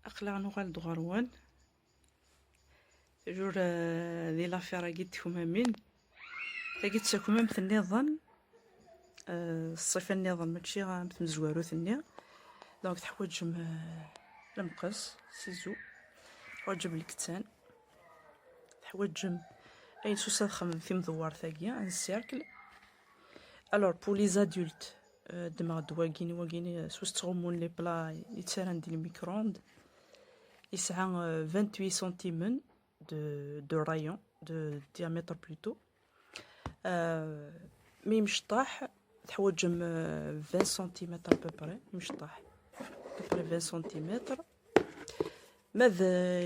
أقلع نغال دغروان جور ذي لافيرا قلتكم من لقيت ساكم مثل النظام الصيفة النظام ماشي مثل مزوارو ثني دونك تحوج المقص سيزو تحوج الكتان تحوج اي سوسة خمم في مدوار ثاقيا ان سيركل الور بو لي زادولت دماغ دواكيني سوس تغمون لي بلا يتسارن دي الميكروند يسعى 28 سنتيمن دو رايون دو ديامتر بلوتو مي مشطاح تحوج 20 سنتيمتر ببري مشطاح ببري 20 سنتيمتر ماذا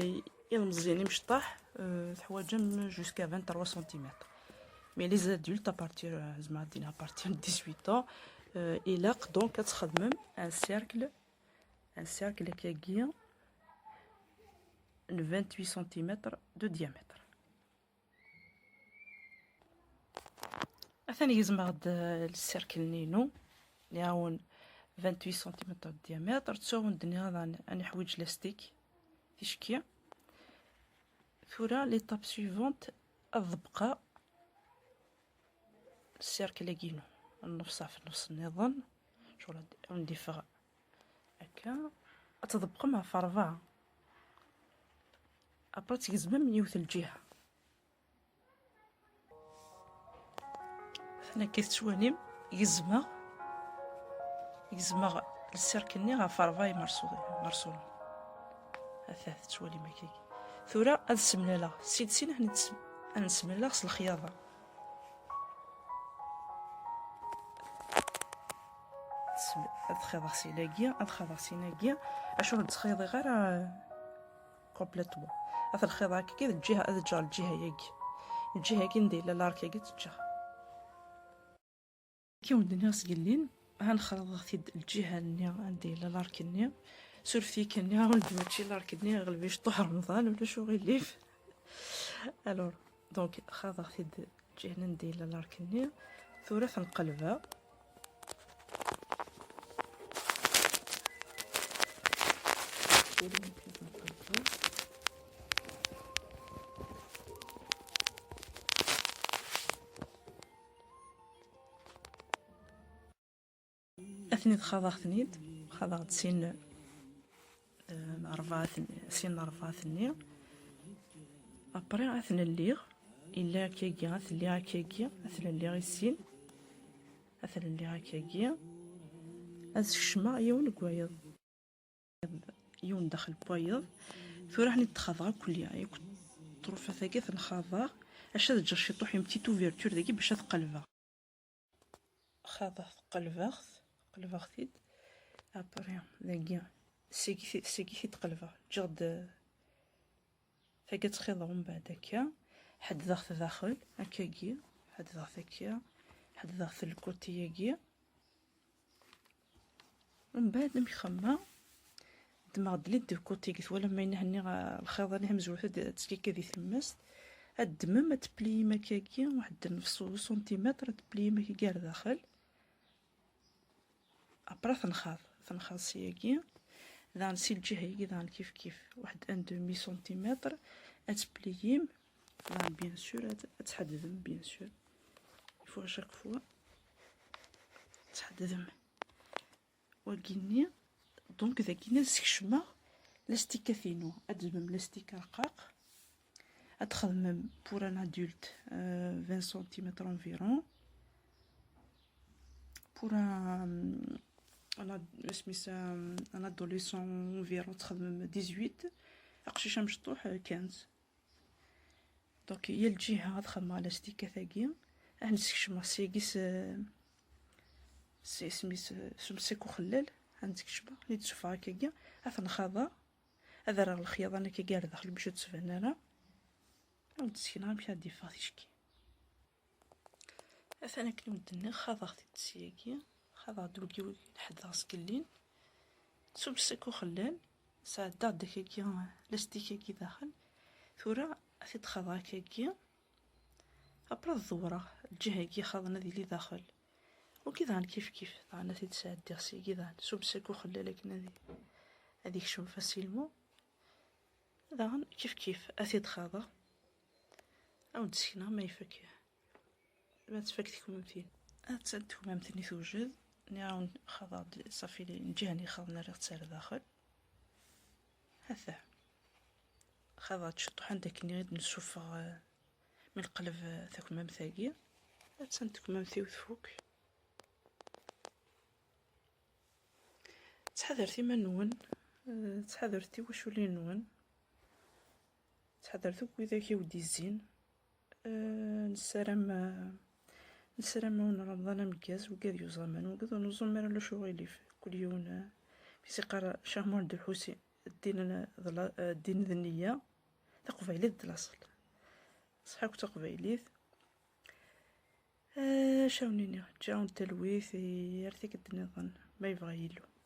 يلمزيني مشطاح تحوجم جوسكا 23 سنتيمتر مي لي زادولت ابارتير زعما دينا ابارتير 18 إلاق دونك كتخدمم ان سيركل هكاكيا 28 سنتيمتر دو ديامتر. ثاني يزم هاد السيركل نينو اللي هاون 28 سنتيمتر دو ديامتر تساون دنيا هذا اني حويج لاستيك تشكي ثورا ليطاب سويفونت الضبقه السيركل لكينو النفصه في نفس النظام شغل نديفها هكا تضبق مع فرفا ابرا تيزمم من يوث الجهه ثنا كيتشوانيم يزمغ السيركل ني غا فرفاي مرسول اثاث تشوالي ماكي ثورا هاد السملاله سيد سين حنا نسملا خص الخياطه ادخل سيناكيا اشو تخيضي غير كومبليتوم هاد الخيط هكا كي الجهه الجهه ياكي الجهه كي ندير لاركا كي تجا كي ودنا سقلين غنخرط غثيد الجهه اللي ندير لاركني سور فيك اني هاون ماشي لاركني غلبيش طوح رمضان ولا شو غيليف الور دونك خاض غثيد الجهه ندير لاركني ثلاث نقلبها اثنيد خضغت سين أربعة ثنية أبري أثنى الليغ إلا كيكيا أثنى كيكيا أثنى الليغ السين أثنى الليغ كيكيا أزكشما يون كوايض يون داخل بوايض ثورا حني تخضغ كليا يكون طرفة ثاقي ثنخضغ أش هاد جرشي طوح يمتي توفيرتور ذاكي باش تقلبها خاضغ قلبغتيد ابري ذاكيا سيكي تقلبها جغد ثاقي تخيضها من بعد هكا حد ضغط داخل هكاكيا حد ضغط هكا حد ضغط الكوتي هكا ومن بعد نمشخما دماغ دلي دو كوتي قلت ولا ما ينهني الخيضه اللي مزوره تسكيكا ذي ثمست الدمم تبلي مكاكيا واحد نص سنتيمتر تبلي مكي كاع داخل ابرا ثنخاض سياكيا ذا نسي الجهه ذا كيف واحد ان دومي سنتيمتر اتبلييم ذا بيان سور تحددم بيان سور يفوا شاك فوا تحددم وكيني دونك ذا كينا سكشما لاستيكا فينو ادمم لاستيكا رقاق ادخدمم بور ان ادولت 20 سنتيمتر انفيرون بور انا سميتها ان ادوليسون انفيرون تخدمم 18 اقشيشه مشطوح 15 دونك هي الجهه تخدم على لاستيكا ثاقيه نسكشما سيكيس سميت سمسكو خلال غنتكشفها اللي تشوفها هكاكيا نخاضها هذا راه الخياط انا كي قاعد داخل باش تسفن انا وتسكينها مشى دي فاتيشكي انا كي ودنا خاضت السياكيه خاض دروكي لحد راسكلين سمسكو خلال ساعه داكيا لاستيكا كي داخل ثورا تخاضها هكاكيا ابرا الدوره الجهه كي خاضنا ذي اللي داخل وكذا كيف ثانا تيتساعد ديرسي كذا سمسكو خلال لكن هذه هذيك شوف فاسيلمون. داغن كيف كيف اثيد خاضة عاود سكينة ما يفك، ما تفك تكمامتين تسد تكمامتني توجد نعاون خاضة صافي نجاني خاضنا ريغ تسال داخل هذا خاضة تشطح عندك نريد نشوف من القلب تكمام ثاقي تسد تكمامتي وتفوك. تحذرتي ما نون، تحذرتي واش ولي نون، تحذرتو وإذا كيودي الزين. نسرم من رمضان مكاز وقاد يوزامن وقاد نوزم مرة شغيلي في كل يوم في سقارة شهر د الحسين الدين ذنية تقبيليت الأصل صحاك تقبيليت. شاونيني جاون تلويث يرتيك النظام ما يبغى يلو